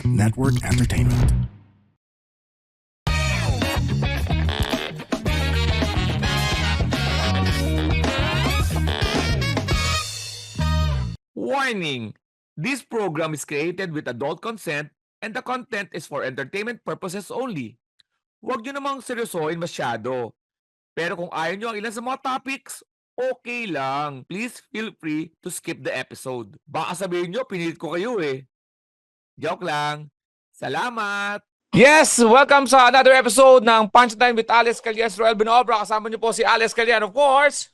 Network Entertainment. Warning! This program is created with adult consent and the content is for entertainment purposes only. Huwag nyo namang seryosohin masyado. Pero kung ayaw nyo ang ilan sa mga topics, okay lang. Please feel free to skip the episode. Baka sabihin nyo, pinilit ko kayo eh. Joke lang. Salamat! Yes! Welcome sa another episode ng Punchline with Alex Callian, Roel Benobra. Kasama nyo po si Alex Callian, of course.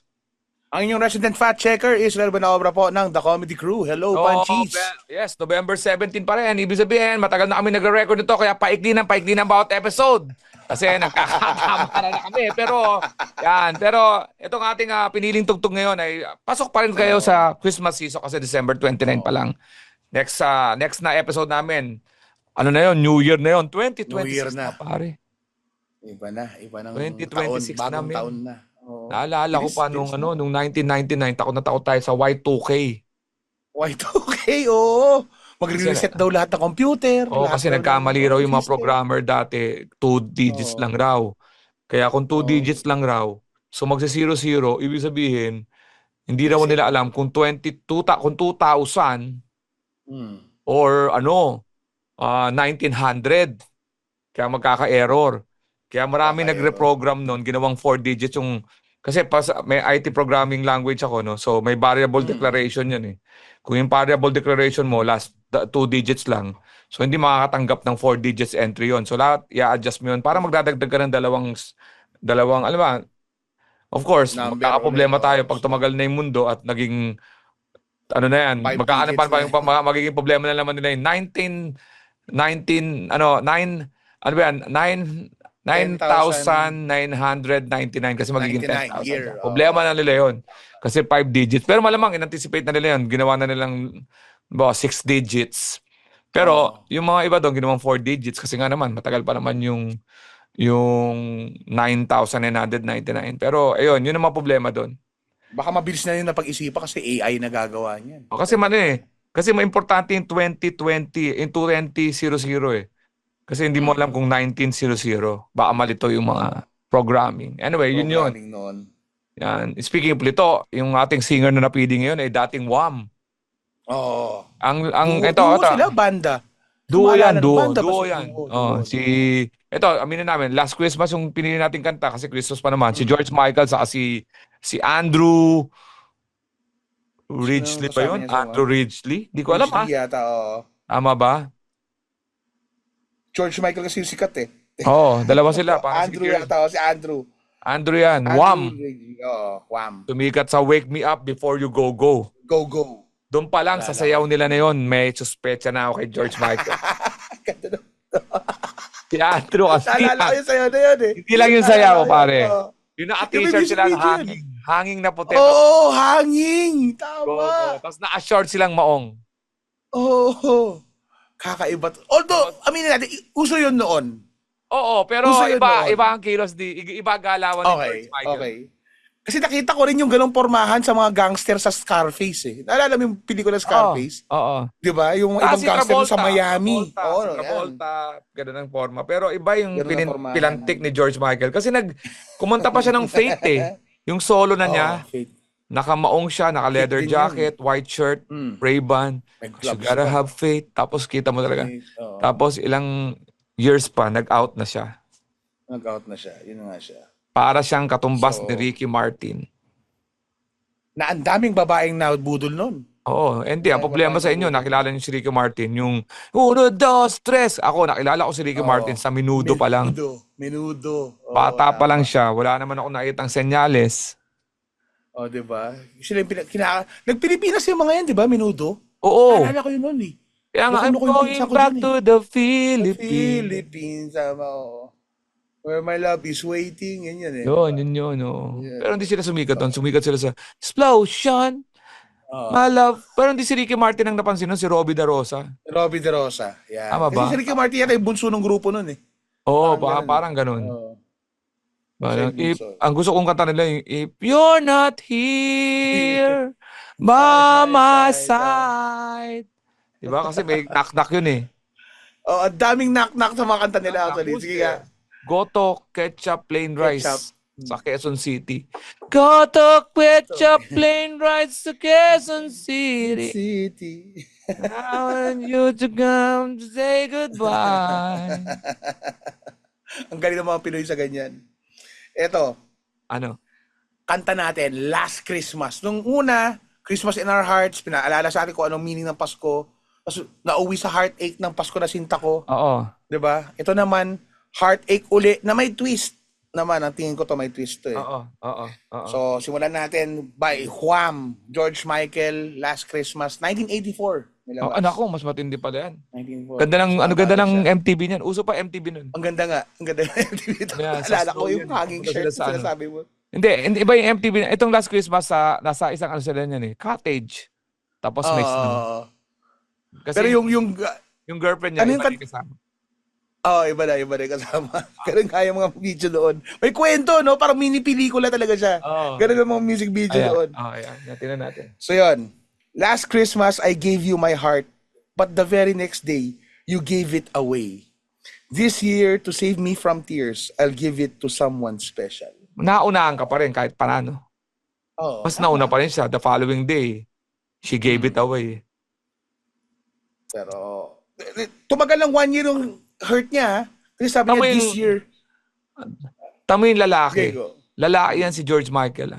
Ang inyong resident fact checker is Roel Benobra po ng The Comedy Crew. Hello, Panchis! Yes, November 17 pa rin. Ibig sabihin, matagal na kami nagre-record nito, kaya paikli ng bawat episode. Kasi nagkakatama na kami. Pero itong ating piniling tugtog ngayon ay pasok pa rin kayo sa Christmas season kasi December 29 pa lang. Next na episode namin, ano na yun, New Year na yun, 2026 New Year na. pare. Iba ng 2026 taon, bagong namin. taon na. Oh. Naalala ko pa nung 1999, takot na takot tayo sa Y2K. Y2K, oo. Magre-reset daw lahat ng computer. Oo, kasi nagkamali raw yung mga programmer dati, 2 digits lang raw. Kaya kung 2 digits lang raw, so magsi-0-0, ibig sabihin, hindi raw nila alam kung 2000 or 1900. Kaya magkaka-error. Kaya marami nagre-program noon, ginawang 4 digits yung kasi may IT programming language ako, no? So may variable declaration 'yan eh. Kung yung variable declaration mo last 2 digits lang, so hindi makakatanggap ng 4 digits entry 'yon. So lahat i-adjust mo 'yon para magdadagdag ka ng dalawang alam ba? Of course, magkakaproblema tayo pag tumagal na yung mundo at naging ano na 'yan, magkakaano pa yung magiging problema na naman nila yung 9,999 kasi magiging 10,000. Problema na nila yun. Kasi 5 digits. Pero malamang in-anticipate na nila yun. Ginawa na nilang 6 digits. Pero yung mga iba doon, ginawang 4 digits. Kasi nga naman, matagal pa naman yung 9,999. Pero ayun, yun ang mga problema doon. Baka mabilis na yun na pag-isipan kasi AI na gagawa niyan. Kasi kasi importante yung 2020, yung 2000 eh. Kasi hindi mo alam kung 1900. Baka malito yung mga programming. Anyway, yun. Yan. Speaking of lito, yung ating singer na napili ngayon ay dating Wham. Oo. Ito. Sila, banda. Duo yan. Ito, aminin namin, last Christmas yung pinili nating kanta kasi Christmas pa naman. Si George Michael saka si Andrew Ridgeley pa yun? Andrew Ridgeley? Di ko alam yata, Tama ba? George Michael kasi yung sikat eh. Oo, dalawa sila. Andrew yata, si Andrew. Andrew yan. Wham. Wham. Tumikat sa Wake Me Up Before You Go Go. Go, go. Doon pa lang sa sayaw nila na yun, may suspecha na ako kay George Michael. Si Andrew kasi. Naalala ko yung sayaw na yun eh. Hindi lang yung sayaw, pare. Yung naka-t-shirt sila hanging na puti. Oo, hanging. Tama. Tapos naka-short silang maong. Oo. Kakaiba. Although, aminin natin, uso yun noon. Oo, pero iba ang kilos, iba galawan ni George Michael. Okay. Kasi nakita ko rin yung ganong pormahan sa mga gangster sa Scarface eh. Naalala mo yung pelikula Scarface? Oo. Di ba? Yung ibang Si gangster sa Miami. Travolta, ganun ang forma. Pero iba yung pilantik ni George Michael. Kasi kumanta pa siya ng Fate eh. Yung solo na niya. Nakamaong siya, naka-leather jacket, white shirt, Ray-Ban. You gotta have faith. Tapos kita mo talaga. Tapos ilang years pa, nag-out na siya. Nag-out na siya. Yun nga siya. Para siyang katumbas ni Ricky Martin. Na ang daming babaeng nabudol nun. Oo. Hindi, ang problema sa inyo, nakilala niyo si Ricky Martin. Yung 1, 2, 3. Ako, nakilala ko si Ricky Martin sa Menudo pa lang. Menudo. Bata pa lang siya. Wala naman ako nakitang senyales. Diba? Sila nag-Pilipinas yung mga yan, diba? Menudo. Oo. Naalala ko yun nun eh. Kaya nga, I'm going back to the Philippines. Where my love is waiting. Yan eh. Yun. Pero hindi sila sumikat doon. Sumikat sila sa Explosion. My love. Pero hindi si Ricky Martin ang napansin nun, si Robbie De Rosa. Robbie De Rosa. Yan. Tama ba? Kasi si Ricky Martin yata yung bunso ng grupo nun eh. Oo, parang ganun. Ang gusto kong kanta nila yung If You're Not Here by my side. Diba? Kasi may knock-knock yun eh. Oh, ang daming knock-knock sa mga kanta nila actually. Tapos, Sige nga. Goto, ketchup, plain Ketchup. rice sa Quezon City. Goto, ketchup, plain rice sa Quezon City. City. I want you to come to say goodbye. Ang galing ng mga Pinoy sa ganyan. Eto, Ano? kanta natin, Last Christmas. Nung una, Christmas in Our Hearts, pinaalala sa atin kung anong meaning ng Pasko. Tapos nauwi sa heartache ng Pasko na sinta ko. Oo. 'Di ba? Ito naman, heartache uli na may twist. Naman, ang tingin ko to may twist to eh. Oo. So, simulan natin by Wham! George Michael, Last Christmas, 1984. Oh, anak ko, mas matindi pala yan. 1984. Ganda ng, So, ganda siya. ng MTV niyan. Uso pa MTV nun. Ang ganda nga. Ang ganda ng MTV ito. Yeah, sa Alala ko slow yung yun. hanging Punta shirt sila sa na ano. sinasabi mo. Hindi, iba yung MTV. Itong Last Christmas, nasa isang ano sila yan eh. Cottage. Tapos may snow. Kasi Pero yung girlfriend niya, ano yung iba yung kasama. iba na yung kasama. Ganun kaya mga video doon. May kwento, no? Parang mini pelikula talaga siya. Oo. Ganun ang mga music video doon. Ayan. Tingnan natin. So yun, last Christmas, I gave you my heart, but the very next day, you gave it away. This year, to save me from tears, I'll give it to someone special. Naunahan ka pa rin kahit paano. Oh, Mas nauna pa rin siya. The following day, she gave it away. Pero, tumagal lang 1 year yung hurt niya. Kasi sabi Tama niya, yung- this year. Tama yung lalaki. Okay, go. Lalaki yan si George Michael.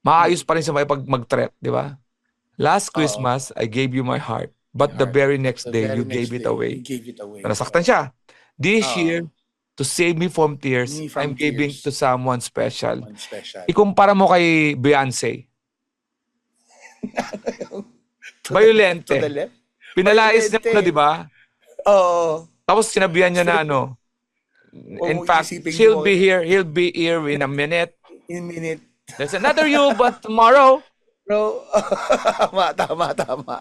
Maayos pa rin siya mag-trap, di ba? Last Christmas, I gave you my heart. But the very next The day, very you next gave it day, away. You gave it away. Nasaktan siya. This year, to save me from tears, Me from I'm giving tears. to someone special. One special. Ikumpara mo kay Beyonce. To the Violente. left? Pinalais niya Violente. na, di ba? Oo. Tapos sinabihan niya na ano, in fact, isipin he'll mo- be here in a minute. In minute. There's another you, but tomorrow, Bro, tama.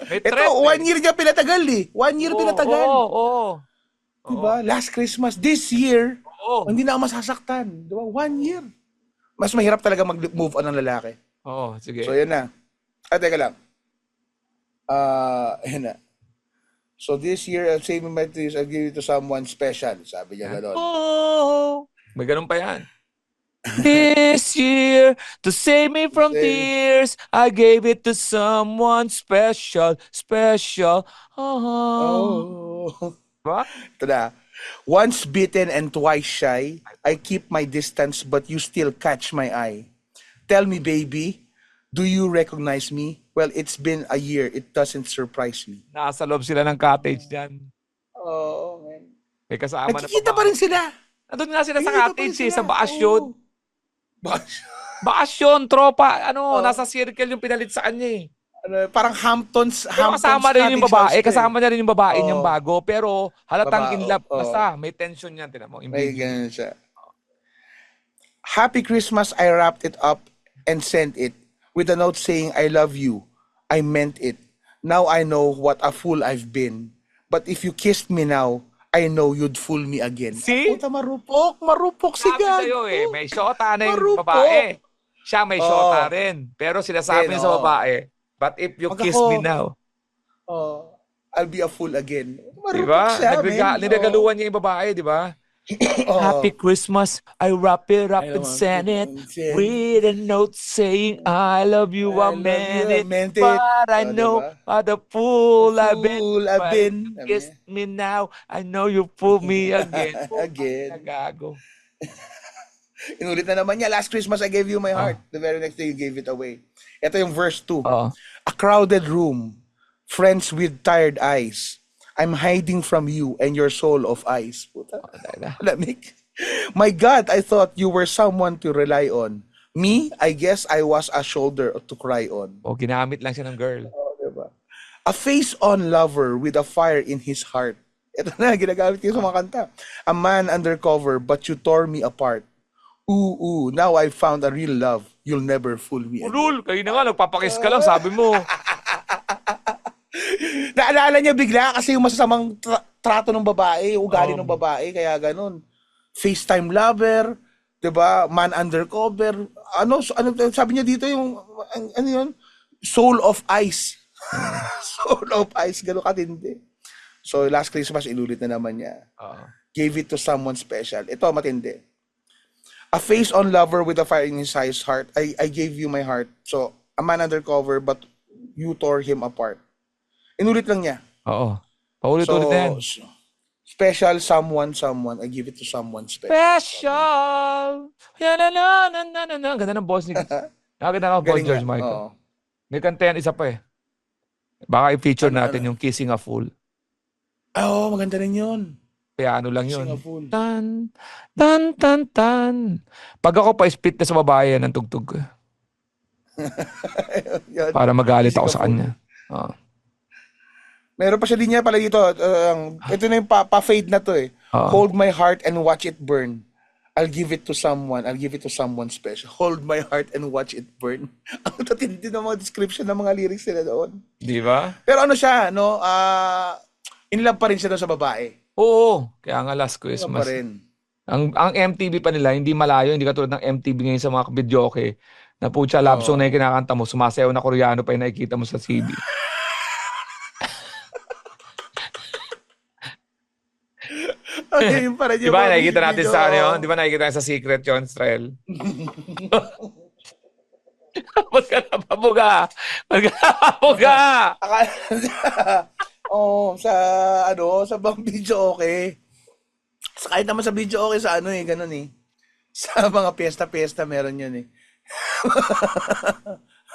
may Ito, threat. 1 year niya pinatagal eh. 1 year pinatagal. Oo. Diba? Last Christmas, this year, Oo. hindi na ako masasaktan. Diba? 1 year. Mas mahirap talaga mag-move on ng lalaki. Oo, sige. So, yun na. Teka lang. Yun na. So, this year, I'm saving my tears, I'll give it to someone special. Sabi niya gano'n. Oh, may ganun pa yan. This year, to save me from tears, I gave it to someone special. Oh. Oh. Diba? Ito na. Once bitten and twice shy, I keep my distance but you still catch my eye. Tell me, baby, do you recognize me? Well, it's been a year. It doesn't surprise me. Nasa loob sila ng cottage dyan. Oh, man. May kasama na Nagkikita pa rin sila. Nandun nga sila sa Nagkikita pa rin cottage eh, sila. sa bakasyon. Oo. Bakasyon. Bakasyon, tropa. Nasa circle yung pinalit sa kanya eh. Ano, parang Hamptons. Pero Hamptons kasama rin yung cottage babae. house to eh. Kasama niya rin yung babae Oo. niyang bago. Pero halatang Babae, in love. oo. Basta may tension yan. Tinan mo. May ganun siya. Happy Christmas, I wrapped it up and sent it with a note saying, I love you. I meant it. Now I know what a fool I've been. But if you kissed me now, I know you'd fool me again. See? Puta, marupok si Sabi sa'yo Gago. eh. May shota na yung Marupok. babae. Siya may Oo. shota rin. Pero sinasabi niya sa oo. babae, but if you Pag kiss ako- me now. Oh, I'll be a fool again. Marupok Diba? siya, man. Niragaluhan niya yung babae, di ba? Oo. Happy Christmas, I wrap it up I and want send it it and send with a note saying I love you, I I love meant you, I it, meant it. but I Oh, know diba? what a fool I've been. Fool I've But been. if you kiss me now, I know you fool me again. Again. Nagago. Inulit na naman niya, last Christmas I gave you my heart. The very next day you gave it away. Ito yung verse 2. Oo. A crowded room, friends with tired eyes. I'm hiding from you and your soul of ice. Puta, lamig. My God, I thought you were someone to rely on. Me, I guess I was a shoulder to cry on. O, ginamit lang siya ng girl. Oh, diba? A face-on lover with a fire in his heart. Ito na, ginagamit ko sa mga kanta. A man undercover, but you tore me apart. Ooh, now I found a real love. You'll never fool me again. Ulul, kayo na nga, nagpapakiss ka lang, sabi mo. Naalala niya bigla kasi yung masasamang trato ng babae, ugali ng babae, kaya ganun. FaceTime lover, 'di ba? Man undercover. Ano sabi niya dito yung ano yun? Soul of ice. Soul of ice, gano'n katindi. So last Christmas, inulit na naman niya. Oo. Gave it to someone special. Ito, matindi. A face-on lover with a fire in his heart. I gave you my heart. So, a man undercover, but you tore him apart. Inulit lang niya. Oo. Paulit-ulit na yan. So, special, someone, I give it to someone special. Special! Yan na na na na na na. Ganda ng boss ni... Nakaganda ng boss Galing George nga. Michael. Oo. May kanta yan, isa pa eh. Baka i-feature Ano, natin yung Kissing a Fool. Oo, maganda rin yun. Piano lang yun. Kissing a Fool. Tan, tan, tan, tan. Pag ako pa-split na sa babae yan ang tugtog ko. Yan. Para magalit Kissing ako a sa Fool. kanya. Oo. Meron pa siya din niya pala dito. Ito na yung pa-fade na to eh. Oo. Hold my heart and watch it burn. I'll give it to someone. I'll give it to someone special. Hold my heart and watch it burn. Ang tatindi ng mga description ng mga lyrics nila doon. Di ba? Pero ano siya, no? In love pa rin siya doon sa babae. Oo. Kaya nga last In love Christmas. pa rin. Ang MTV pa nila, hindi malayo. Hindi katulad ng MTV ngayon sa mga videoke. Na putya love song na yung kinakanta mo. Sumasayaw na Koreano pa yung nakikita mo sa CB. Okay, yun pa rin Di yung ba mga nakikita natin video. sa ano yun? Di ba nakikita natin sa Secret yun, Strel? Ba't ka napabuga? Ba't ka napabuga? Sa sa bang video okay. Kahit naman sa video okay sa ano eh, ganun eh. Sa mga piyesta-piyesta meron yun eh.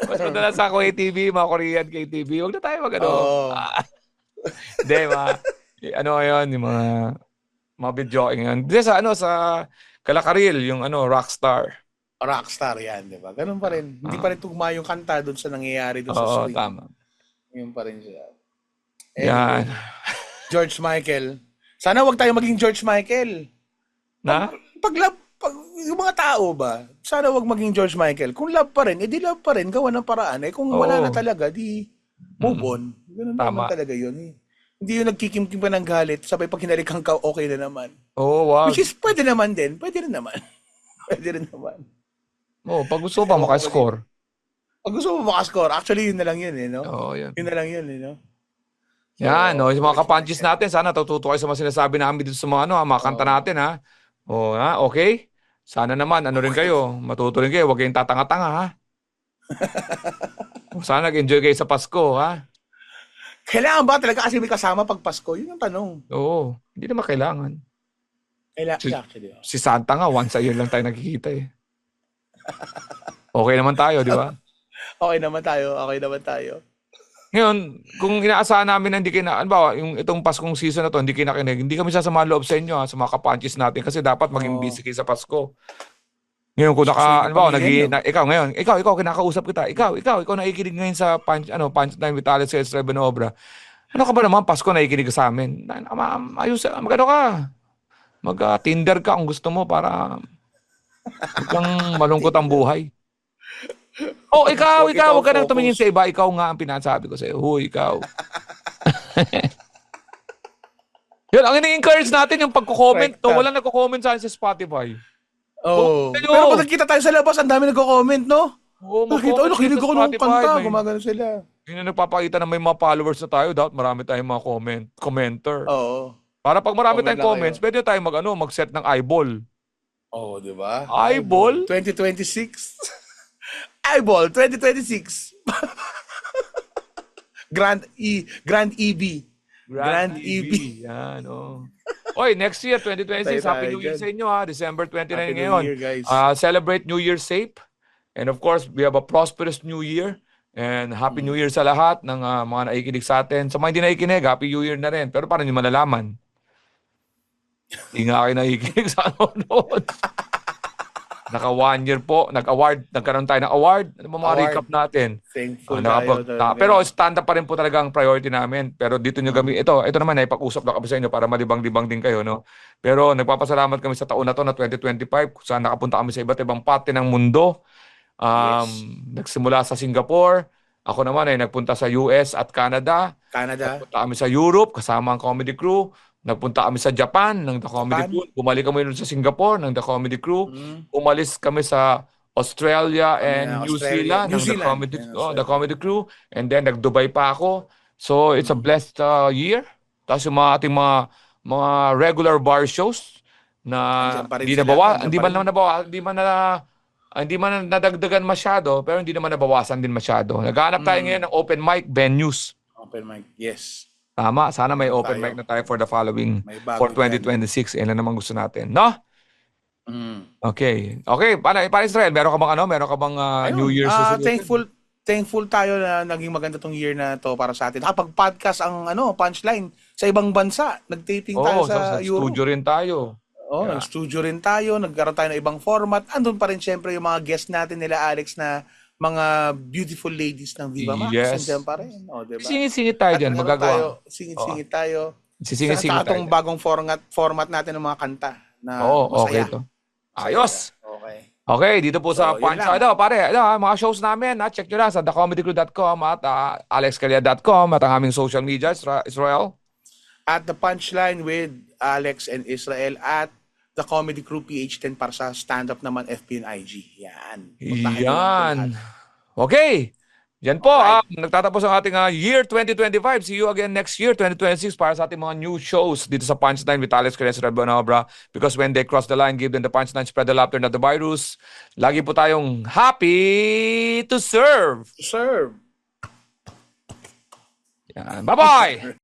Mas madalas sa KTV, mga Korean KTV. Huwag na tayo mag-ano. Oo. Hindi, ano yun, yung mga video yun. Hindi sa Kalakaril, yung Rockstar. Rockstar yan, di ba? Ganun pa rin. Hindi pa rin tugma yung kanta doon sa nangyayari doon sa Oo, swing. tama. Yun pa rin siya. Yan. George Michael. Sana wag tayo maging George Michael. Na? Yung mga tao ba, sana wag maging George Michael. Kung love pa rin, edi love pa rin, gawa ng paraan. Kung wala Oo. na talaga, di move on. Ganun Tama. naman talaga yun eh. Hindi yung nagkikimkim pa ng galit, sabay pag hinalikan ka, okay na naman. Oo, wow. Which is, pwede naman din. Pwede rin naman. Pwede rin naman. Oo, pag gusto pa makascore. Pag gusto mo makascore, actually yun na lang yun eh, no? Oo, yan. Yun na lang yun eh, no? Yan, yung mga kapanchis natin, sana tututo kayo sa mga sinasabi namin dito sa mga mga kanta natin, ha? O, okay? Sana naman, rin kayo, matuto rin kayo, huwag kayong tatanga-tanga, ha? Sana nag-enjoy kayo sa Pasko, ha? Kailangan ba talaga kasi may kasama pag Pasko? Yun ang tanong. Oo, hindi naman kailangan. Actually. Si Santa nga, once a year lang tayo nakikita, eh. Okay naman tayo, di ba? Okay naman tayo. Ngayon, kung inaasahan namin na hindi kayo ano ba, yung itong Paskong season na to, hindi kayo nakinig, hindi kami sasama loob sa inyo, ha, sa mga kapanchis natin, kasi dapat maging busy kayo sa Pasko. Ngayon, kung ikaw, kinakausap kita, ikaw nakikinig ngayon sa Punchline with Alex Estrella Benobra. Ano ka ba naman, Pasko nakikinig ka sa amin? Ayos, magano ka? Mag-Tinder ka kung gusto mo para kang malungkot ang buhay. Oh, ikaw, huwag ka nang tumingin sa iba. Ikaw nga ang pinasabi ko sa'yo. Huy, ikaw. Yun, ang ini-encourage natin yung pagko-comment. No? Walang nagko-comment sa akin sa Spotify. Oh. Pero pag nakita tayo sa labas, ang dami nagko-comment, no? Oo, Nakita, nakinig ako ng kanta. Gumagano sila. Yun yung nagpapakita na may mga followers na tayo. Dapat marami tayong mga commenter. Oo. Para pag marami Comment tayong comments, pwede tayo mag-set ng eyeball. Oo, di ba? Eyeball? 2026. Eyeball 2026. Grand EB. Grand EB. Yan, Oy, next year, 2026, Happy New Year sa inyo, ha. December 29 Happy New ngayon. Year, guys. Celebrate New Year safe. And of course, we have a prosperous New Year. And Happy New Year sa lahat ng mga naikinig sa atin. Sa mga hindi naikinig, Happy New Year na rin. Pero parang hindi malalaman. Hindi nga kayo naikinig sa noon. Naka 1 year po, nagkaroon tayo ng award. Ano ba mga recap natin? Thankful tayo. Pero stand up pa rin po talaga ang priority namin. Pero dito nyo kami, ito naman, naipag-usap na kami sa inyo para malibang-libang din kayo, no? Pero nagpapasalamat kami sa taon na to na 2025, kung saan nakapunta kami sa iba't ibang parte ng mundo. Nagsimula sa Singapore. Ako naman ay nagpunta sa US at Canada. Nagpunta kami sa Europe, kasama ang comedy crew. Nagpunta kami sa Japan ng The Comedy Crew. Bumalik kami sa Singapore ng The Comedy Crew. Umalis kami sa Australia and New Zealand ng The Comedy Crew. And then nag-Dubai pa ako. So it's a blessed year Tapos yung mga ating mga regular bar shows na Andyan pa rin hindi sila, hindi man naman hindi man nadagdagan masyado, pero hindi naman nabawasan din masyado. Naghahanap tayo ngayon ng open mic venues. Open mic, yes. Tama, sana may Meron open tayo. mic na tayo for the following, May for bago dyan. 2026. Yan na naman gusto natin, no? Mm. Okay. Okay, para Israel, meron ka bang meron ka bang New Year's resolution? Thankful tayo na naging maganda tong year na to para sa atin. Nakapag-podcast ang punchline sa ibang bansa. Nag-taping tayo sa Europe. Studio rin tayo. Yeah. Nag-studio rin tayo. Nagkaroon tayo ng ibang format. Andun pa rin syempre yung mga guest natin nila Alex na mga beautiful ladies ng Viva Max. Yes. Andyan pa rin. Diba? Singit-singit tayo dyan. Magagawa. Singit-singit tayo. Sisingit-singit tayo. Itong bagong format natin ng mga kanta na okay masaya. to. Ayos! Okay. Okay, dito po sa yun Punch. lang. Pare, mga shows namin, check nyo lang sa thecomedycrew.com at alexcalia.com at ang aming social media, Israel. At The Punchline with Alex and Israel at The Comedy Crew PH10 para sa stand-up naman FB and IG. Yan. Puntahan nyo lang po lahat. Okay. Yan po, nagtatapos ang ating year 2025. See you again next year, 2026, para sa ating mga new shows dito sa Punchline with Alex Calia and Bonobra. Because when they cross the line, give them the punchline, spread the laughter, not the virus. Lagi po tayong happy to serve. Serve. Yan. Bye-bye!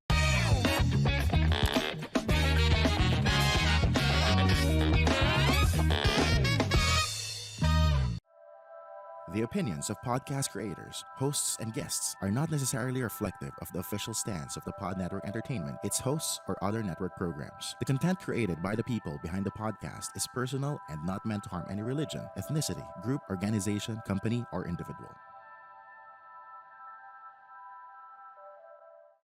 The opinions of podcast creators, hosts, and guests are not necessarily reflective of the official stance of the Pod Network Entertainment, its hosts, or other network programs. The content created by the people behind the podcast is personal and not meant to harm any religion, ethnicity, group, organization, company, or individual.